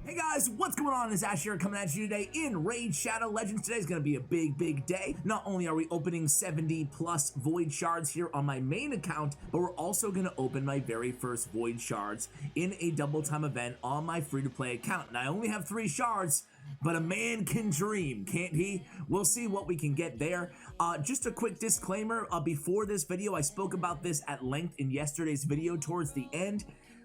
Hey guys, what's going on? It's Ash here coming at you today in Raid Shadow Legends. Today's going to be a big day. Not only are we opening 70 plus Void Shards here on my main account, but we're also going to open my very first Void Shards in a double time event on my free-to-play account. And I only have 3 shards, but a man can dream, can't he? We'll see what we can get there. Just a quick disclaimer, before this video, I spoke about this at length in yesterday's video towards the end.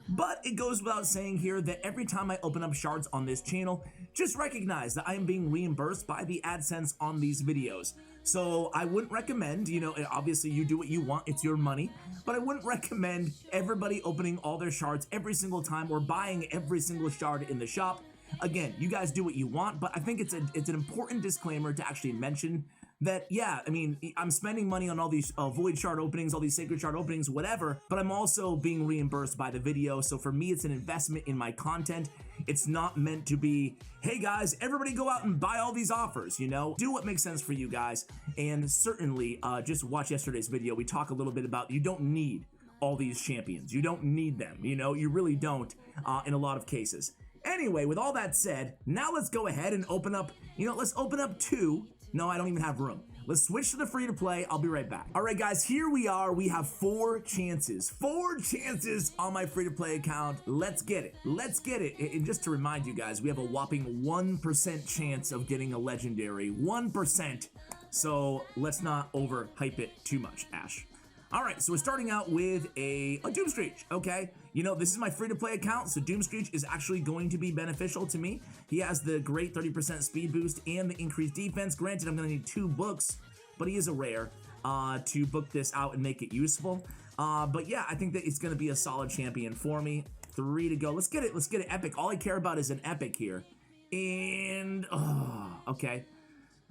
But it goes without saying here that every time I open up shards on this channel, just recognize that I am being reimbursed by the AdSense on these videos. So I wouldn't recommend, obviously you do what you want, it's your money, but I wouldn't recommend everybody opening all their shards every single time or buying every single shard in the shop. Again, you guys do what you want, but I think it's an important disclaimer to actually mention that, yeah, I mean, I'm spending money on all these Void Shard openings, all these Sacred Shard openings, whatever, but I'm also being reimbursed by the video, so for me, it's an investment in my content. It's not meant to be, hey guys, everybody go out and buy all these offers, Do what makes sense for you guys, and certainly, just watch yesterday's video. We talk a little bit about you don't need all these champions. You don't need them, you really don't in a lot of cases. Anyway, with all that said, now let's go ahead and open up, let's open up 2. No, I don't even have room. Let's switch to the free to play. I'll be right back. All right, guys, here we are. We have 4 chances. 4 chances on my free to play account. Let's get it. Let's get it. And just to remind you guys, we have a whopping 1% chance of getting a legendary. 1%. So let's not overhype it too much, Ash. All right, so we're starting out with a Doomscreech, okay? This is my free-to-play account, so Doomscreech is actually going to be beneficial to me. He has the great 30% speed boost and the increased defense. Granted, I'm going to need 2 books, but he is a rare to book this out and make it useful. But yeah, I think that it's going to be a solid champion for me. 3 to go. Let's get it. Let's get it epic. All I care about is an epic here. And, okay.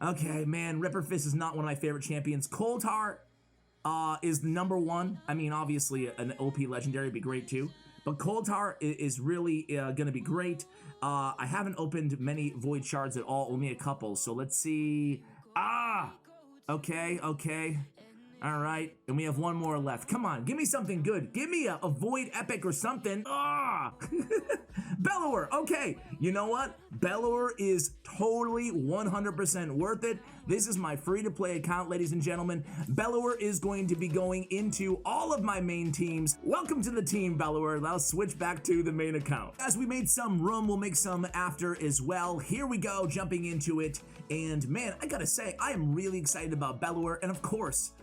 Okay, man, Ripper Fist is not one of my favorite champions. Cold Heart is number 1. I mean, obviously an OP legendary would be great too, but Cold Heart is really gonna be great. I haven't opened many Void Shards at all, only a couple, so let's see. Okay, all right, and we have 1 more left. Come on, give me something good. Give me a Void Epic or something. Bellower, okay. You know what? Bellower is totally 100% worth it. This is my free-to-play account, ladies and gentlemen. Bellower is going to be going into all of my main teams. Welcome to the team, Bellower. Let's switch back to the main account. As we made some room, we'll make some after as well. Here we go, jumping into it. And man, I gotta say, I am really excited about Bellower. And of course,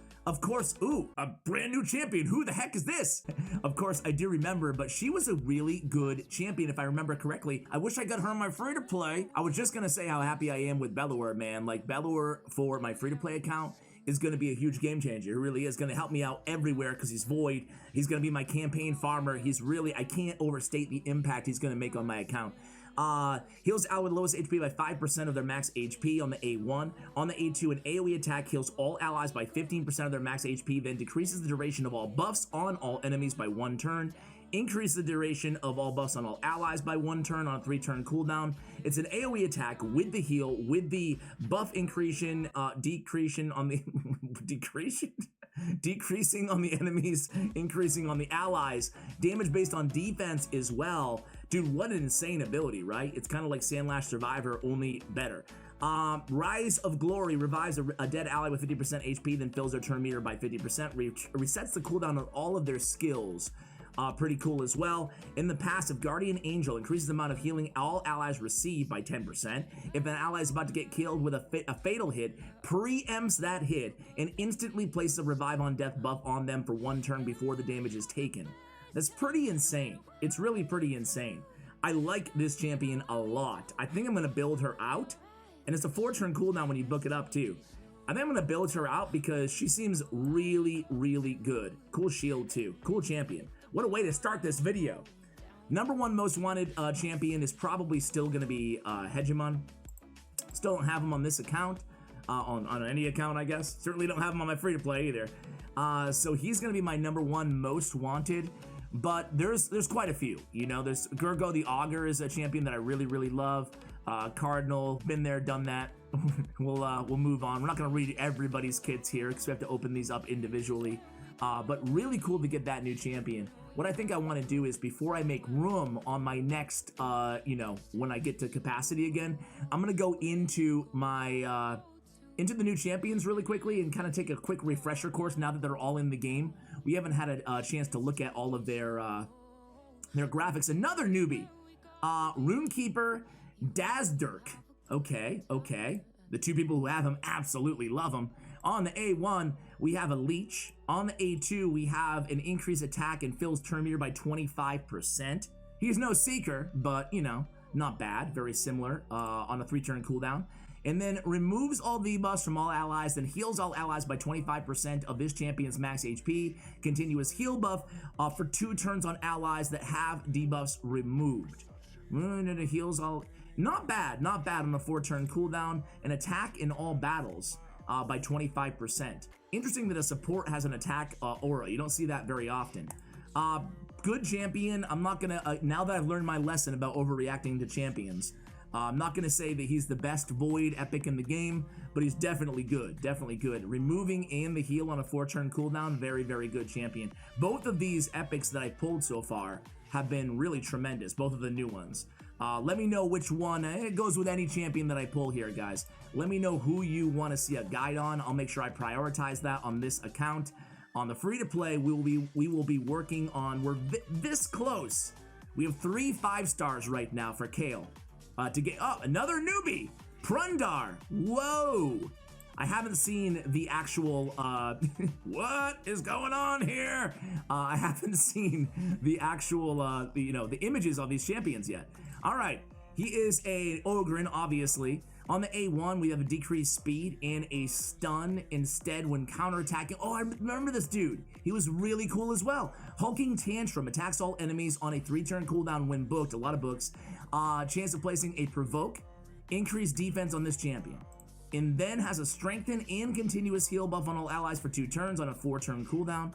ooh, a brand new champion. Who the heck is this? Of course, I do remember, but she was a really good champion, if I remember correctly. I wish I got her on my free-to-play. I was just gonna say how happy I am with Bellower, man. Like, Bellower for my free-to-play account is gonna be a huge game changer. It really is gonna help me out everywhere because he's Void. He's gonna be my campaign farmer. He's really, I can't overstate the impact he's gonna make on my account. Heals out with lowest HP by 5% of their max HP on the A1. On the A2, an AoE attack heals all allies by 15% of their max HP, then decreases the duration of all buffs on all enemies by 1 turn. Increase the duration of all buffs on all allies by 1 turn on a 3-turn cooldown. It's an AoE attack with the heal, with the buff decreasing on the decreasing on the enemies, increasing on the allies. Damage based on defense as well. Dude, what an insane ability, right? It's kind of like Sandlash Survivor, only better. Rise of Glory revives a dead ally with 50% HP, then fills their turn meter by 50%. Resets the cooldown on all of their skills. Pretty cool as well. In the passive, Guardian Angel increases the amount of healing all allies receive by 10%. If an ally is about to get killed with a fatal hit, preempts that hit and instantly places a revive on death buff on them for 1 turn before the damage is taken. That's pretty insane. It's really pretty insane. I like this champion a lot. I think I'm going to build her out, and it's a 4-turn cooldown when you book it up too. I think I'm going to build her out because she seems really, really good. Cool shield too. Cool champion. What a way to start this video. Number 1 most wanted champion is probably still going to be Hegemon. Still don't have him on this account, on any account, I guess. Certainly don't have him on my free-to-play either. So he's going to be my number 1 most wanted. But there's quite a few, There's Gurgo the Augur is a champion that I really love. Cardinal, been there, done that. We'll move on. We're not gonna read everybody's kits here because we have to open these up individually. But really cool to get that new champion. What I think I want to do is, before I make room on my next, when I get to capacity again, I'm going to go into my, into the new champions really quickly and kind of take a quick refresher course now that they're all in the game. We haven't had a chance to look at all of their graphics. Another newbie, Runekeeper Dazdirk. Okay. The two people who have him absolutely love him. On the A1, we have a Leech. On the A2, we have an increased attack and fills turn meter by 25%. He's no Seeker, but, not bad. Very similar on a 3-turn cooldown. And then removes all debuffs from all allies, then heals all allies by 25% of this champion's max HP. Continuous heal buff for 2 turns on allies that have debuffs removed. And it heals all... Not bad on the 4-turn cooldown. An attack in all battles by 25%. Interesting that a support has an attack aura. You don't see that very often. Good champion. I'm not gonna, now that I've learned my lesson about overreacting to champions, I'm not gonna say that he's the best Void epic in the game, but he's definitely good, Removing and the heal on a 4-turn cooldown, very, very good champion. Both of these epics that I've pulled so far have been really tremendous, both of the new ones. Let me know which one. It goes with any champion that I pull here, guys. Let me know who you want to see a guide on. I'll make sure I prioritize that on this account. On the free-to-play, we will be working on, we're this close. We have 3 5-stars right now for Kale. To get, another newbie, Prundar. Whoa. I haven't seen the actual, what is going on here? I haven't seen the actual, the images of these champions yet. All right, he is a Ogryn, obviously. On the A1, we have a decreased speed and a stun instead when counterattacking. Oh, I remember this dude. He was really cool as well. Hulking Tantrum attacks all enemies on a 3-turn cooldown when booked. A lot of books. Chance of placing a provoke. Increased defense on this champion. And then has a strengthen and continuous heal buff on all allies for 2 turns on a 4-turn cooldown.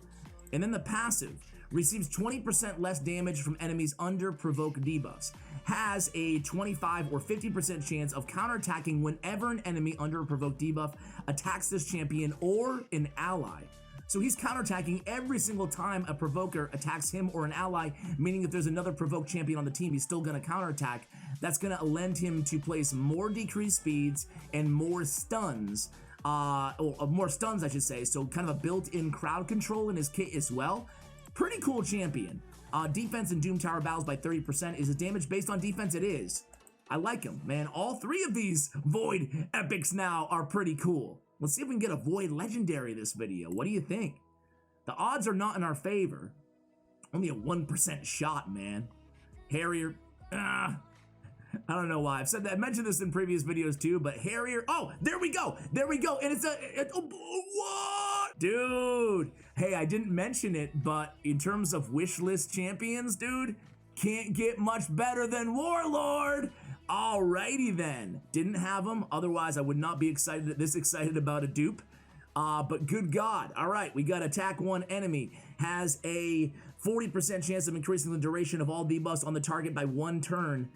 And then the passive receives 20% less damage from enemies under provoke debuffs. Has a 25 or 50% chance of counterattacking whenever an enemy under a provoke debuff attacks this champion or an ally. So he's counterattacking every single time a provoker attacks him or an ally, meaning if there's another provoke champion on the team, he's still going to counterattack. That's going to lend him to place more decreased speeds and more stuns, or more stuns I should say, so kind of a built-in crowd control in his kit as well. Pretty cool champion. Defense in Doom Tower battles by 30%. Is his damage based on defense? It is. I like him, man. All 3 of these Void epics now are pretty cool. Let's see if we can get a Void legendary this video. What do you think? The odds are not in our favor. Only a 1% shot, man. Harrier. I don't know why. I've said that. I mentioned this in previous videos too, but Harrier. Oh, there we go. There we go. And it's a, what? Dude. Hey, I didn't mention it, but in terms of wish list champions, dude, can't get much better than Warlord. Alrighty then. Didn't have him. Otherwise, I would not be this excited about a dupe. But good God. All right, we got attack 1 enemy. Has a 40% chance of increasing the duration of all debuffs on the target by 1 turn.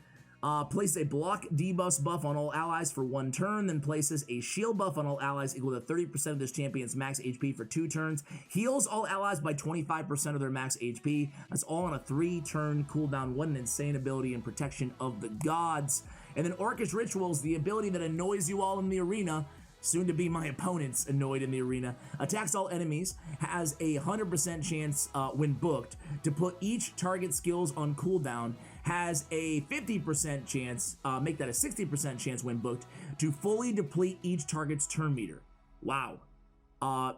Place a block debuffs buff on all allies for 1 turn, then places a shield buff on all allies equal to 30% of this champion's max HP for 2 turns. Heals all allies by 25% of their max HP. That's all on a 3-turn cooldown. What an insane ability and protection of the gods. And then Orcish Rituals, the ability that annoys you all in the arena, soon to be my opponents annoyed in the arena, attacks all enemies, has a 100% chance when booked to put each target skills on cooldown, has a 50% chance, make that a 60% chance when booked, to fully deplete each target's turn meter. Wow.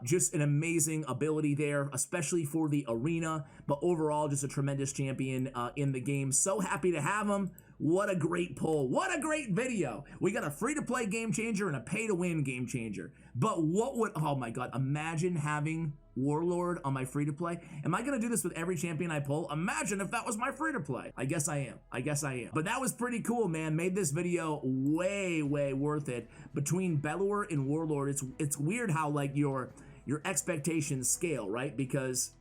Just an amazing ability there, especially for the arena, but overall just a tremendous champion in the game. So happy to have him. What a great pull. What a great video. We got a free-to-play game changer and a pay-to-win game changer. But what would, oh my God, imagine having Warlord on my free-to-play. Am I gonna do this with every champion I pull? Imagine if that was my free-to-play. I guess I am. But that was pretty cool, man. Made this video way, way worth it. Between Bellower and Warlord, it's weird how like your expectations scale, right? Because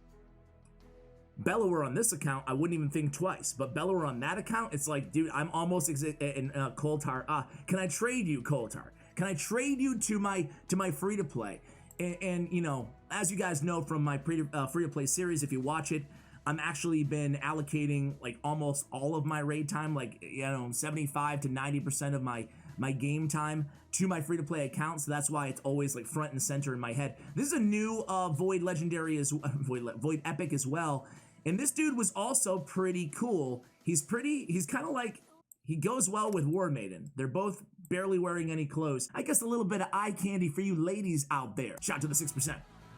Bellower on this account, I wouldn't even think twice. But Bellower on that account, it's like, dude, I'm almost in Koltar. Can I trade you, Koltar? Can I trade you to my free-to-play? And you know, as you guys know from my free-to-play series, if you watch it, I'm actually been allocating like almost all of my raid time, like, you know, 75 to 90% of my game time to my free-to-play account. So that's why it's always like front and center in my head. This is a new Void Legendary as Void Epic as well. And this dude was also pretty cool. He's kind of like, he goes well with War Maiden. They're both barely wearing any clothes. I guess a little bit of eye candy for you ladies out there. Shout to the 6%.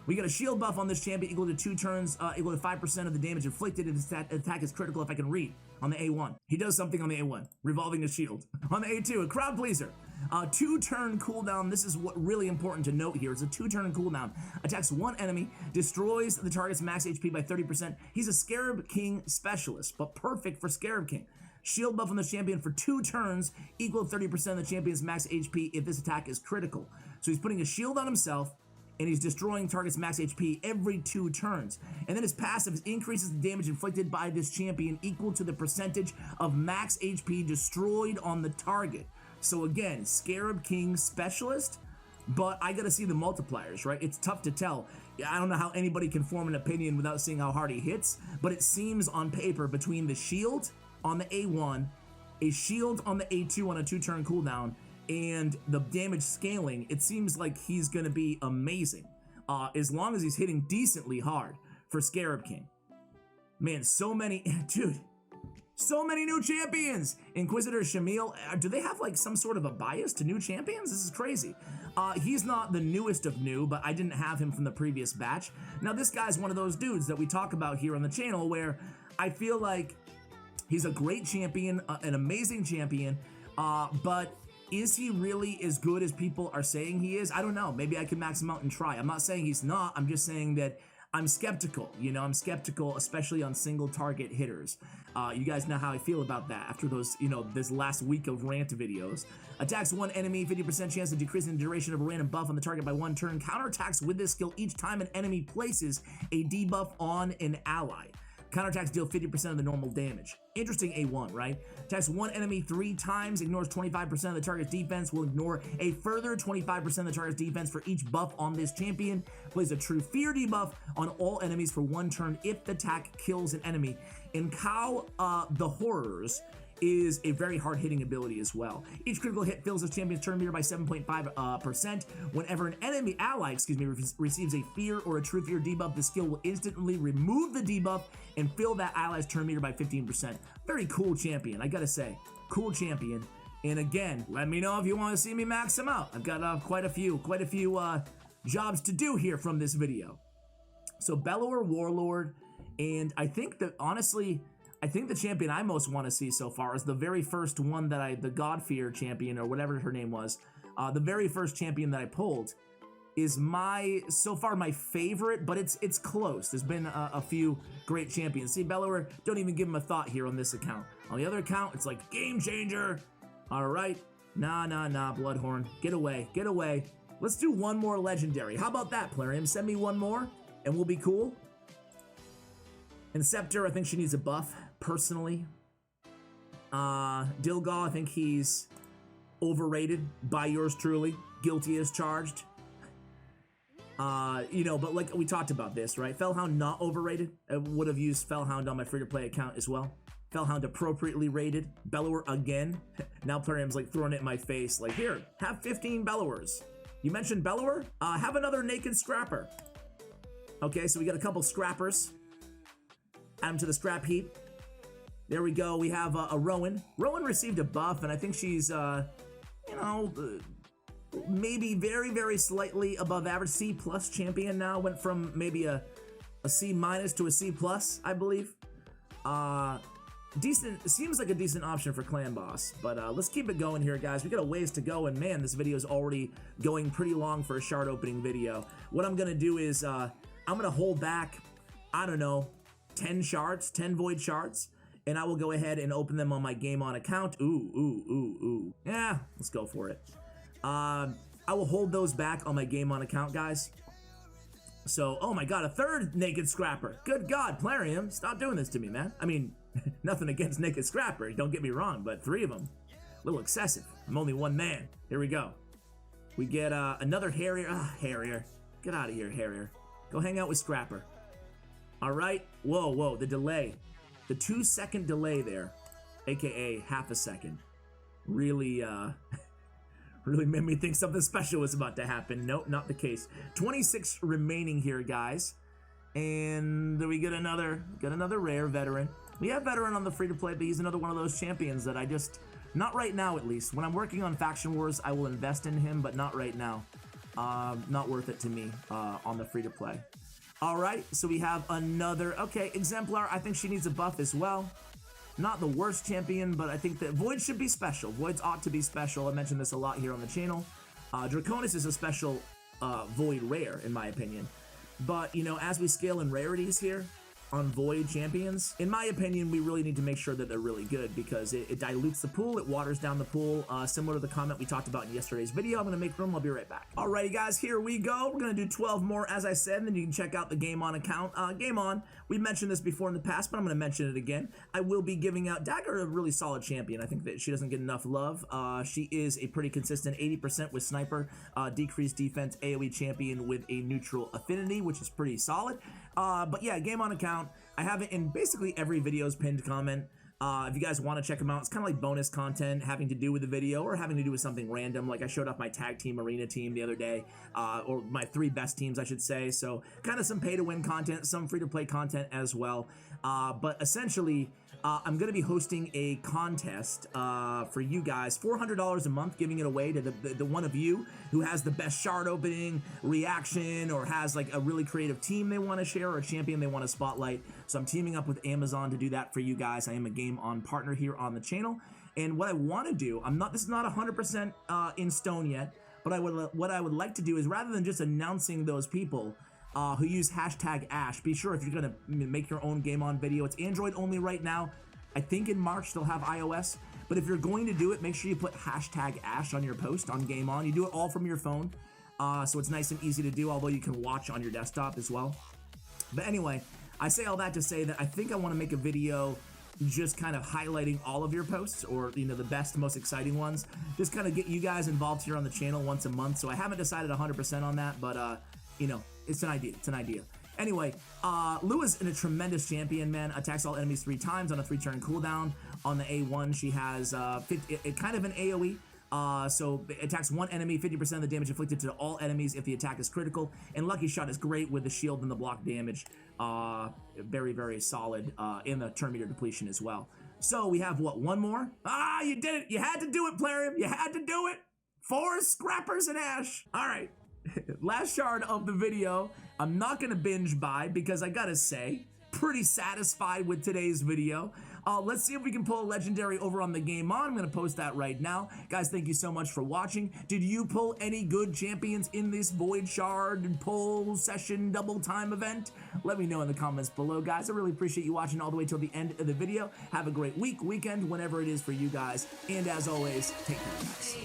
We got a shield buff on this champion equal to 2 turns, equal to 5% of the damage inflicted if the attack is critical, if I can read. On the A1. He does something on the A1, revolving the shield. On the A2, a crowd pleaser. 2-turn cooldown. This is what really important to note here. It's a 2-turn cooldown. Attacks one enemy, destroys the target's max HP by 30%. He's a Scarab King specialist, but perfect for Scarab King. Shield buff on the champion for 2 turns, equal to 30% of the champion's max HP if this attack is critical. So he's putting a shield on himself, and he's destroying target's max HP every 2 turns. And then his passive increases the damage inflicted by this champion equal to the percentage of max HP destroyed on the target. So again, Scarab King specialist, but I gotta see the multipliers, right? It's tough to tell. I don't know how anybody can form an opinion without seeing how hard he hits, but it seems on paper between the shield on the A1, a shield on the A2 on a 2-turn cooldown, and the damage scaling, it seems like he's gonna be amazing, as long as he's hitting decently hard for Scarab King. Man, so many, dude, so many new champions. Inquisitor Shamil, do they have like some sort of a bias to new champions? This is crazy. He's not the newest of new, but I didn't have him from the previous batch. Now this guy's one of those dudes that we talk about here on the channel where I feel like he's a great champion, an amazing champion, but is he really as good as people are saying he is? I don't know. Maybe I can max him out and try. I'm not saying he's not. I'm just saying that I'm skeptical. You know, I'm skeptical, especially on single target hitters. You guys know how I feel about that after those, you know, this last week of rant videos. Attacks one enemy, 50% chance of decreasing the duration of a random buff on the target by 1 turn. Counterattacks with this skill each time an enemy places a debuff on an ally. Counterattacks deal 50% of the normal damage. Interesting A1, right? Attacks one enemy 3 times, ignores 25% of the target's defense, will ignore a further 25% of the target's defense for each buff on this champion. Plays a true fear debuff on all enemies for 1 turn if the attack kills an enemy. And Cow the Horrors is a very hard-hitting ability as well. Each critical hit fills this champion's turn meter by 7.5%. Whenever an enemy ally, receives a fear or a true fear debuff, the skill will instantly remove the debuff and fill that ally's turn meter by 15%. Very cool champion, I gotta say. Cool champion. And again, let me know if you want to see me max him out. I've got quite a few jobs to do here from this video. So Bellower Warlord, and I think that honestly, I think the champion I most want to see so far is the very first one that the Godfear champion, or whatever her name was, the very first champion that I pulled is so far my favorite, but it's close. There's been a few great champions. See, Bellower, don't even give him a thought here on this account. On the other account, it's like Game Changer. All right, nah, Bloodhorn, get away, get away. Let's do one more legendary. How about that, Plarium? Send me one more, and we'll be cool. And Scepter, I think she needs a buff, personally. Dilgal, I think he's overrated by yours truly. Guilty as charged. You know, but like we talked about this, right? Fellhound not overrated. I would have used Fellhound on my free-to-play account as well. Fellhound appropriately rated. Bellower again. Now Plarium's like throwing it in my face. Like, here, have 15 Bellowers. You mentioned Bellower? Have another Naked Scrapper. Okay, so we got a couple Scrappers. Add them to the scrap heap. There we go. We have a Rowan. Rowan received a buff, and I think she's, you know, maybe very, very slightly above average. C+ champion now. Went from maybe a C- to a C+, I believe. Decent. Seems like a decent option for Clan Boss. But let's keep it going here, guys. We got a ways to go, and man, this video is already going pretty long for a shard opening video. What I'm gonna do is I'm gonna hold back, I don't know, 10 shards, 10 void shards, and I will go ahead and open them on my Game On account. Ooh. Yeah, let's go for it. I will hold those back on my Game On account, guys. So, oh my god, a third Naked Scrapper. Good god, Plarium, stop doing this to me, man. I mean, nothing against Naked Scrapper, don't get me wrong, but 3 of them, a little excessive. I'm only one man. Here we go. We get another Harrier. Harrier. Get out of here, Harrier. Go hang out with Scrapper. All right. Whoa, whoa, the delay. The 2-second delay there, aka half a second, really, really made me think something special was about to happen. Nope, not the case. 26 remaining here, guys. And we get another rare veteran. We have veteran on the free-to-play, but he's another one of those champions that I just, not right now at least. When I'm working on Faction Wars, I will invest in him, but not right now. Not worth it to me on the free-to-play. All right, so we have another, okay, Exemplar. I think she needs a buff as well. Not the worst champion, but I think that Void should be special. Voids ought to be special. I mentioned this a lot here on the channel. Draconis is a special Void rare, in my opinion. But, you know, as we scale in rarities here on Void champions, in my opinion, we really need to make sure that they're really good because it dilutes the pool, it waters down the pool, similar to the comment we talked about in yesterday's video. I'm going to make room, I'll be right back. Alrighty guys, here we go. We're going to do 12 more, as I said, and then you can check out the Game On account. Game On, we mentioned this before in the past, but I'm going to mention it again. I will be giving out Dagger, a really solid champion. I think that she doesn't get enough love. She is a pretty consistent 80% with Sniper, decreased defense AoE champion with a neutral affinity, which is pretty solid. But yeah, Game On account. I have it in basically every video's pinned comment. If you guys want to check them out, it's kind of like bonus content having to do with the video or having to do with something random. Like I showed off my tag team arena team the other day, or my 3 best teams, I should say. So kind of some pay to win content, some free to play content as well. But essentially, I'm going to be hosting a contest for you guys, $400 a month, giving it away to the one of you who has the best shard opening reaction or has like a really creative team they want to share or a champion they want to spotlight. So I'm teaming up with Amazon to do that for you guys. I am a Game On partner here on the channel. And what I want to do, this is not 100% in stone yet, but what I would like to do is rather than just announcing those people who use hashtag Ash, be sure if you're going to make your own Game On video, it's Android only right now. I think in March they'll have iOS, but if you're going to do it, make sure you put hashtag Ash on your post on Game On. You do it all from your phone, so it's nice and easy to do, although you can watch on your desktop as well. But anyway, I say all that to say that I think I want to make a video just kind of highlighting all of your posts, or you know, the best, most exciting ones. Just kind of get you guys involved here on the channel once a month. So I haven't decided 100% on that, but you know, it's an idea. It's an idea. Anyway, Lua is a tremendous champion, man. Attacks all enemies 3 times on a 3-turn cooldown. On the A1, she has kind of an AoE. So it attacks one enemy, 50% of the damage inflicted to all enemies if the attack is critical. And Lucky Shot is great with the shield and the block damage. Very, very solid in the turn meter depletion as well. So we have, what, one more? Ah, you did it. You had to do it, Plarium. You had to do it. 4 Scrappers and Ash. All right. Last shard of the video. I'm not going to binge buy because I got to say, pretty satisfied with today's video. Let's see if we can pull a legendary over on the Game On. I'm going to post that right now. Guys, thank you so much for watching. Did you pull any good champions in this Void Shard and pull session double time event? Let me know in the comments below, guys. I really appreciate you watching all the way till the end of the video. Have a great week, weekend, whenever it is for you guys. And as always, take care, guys.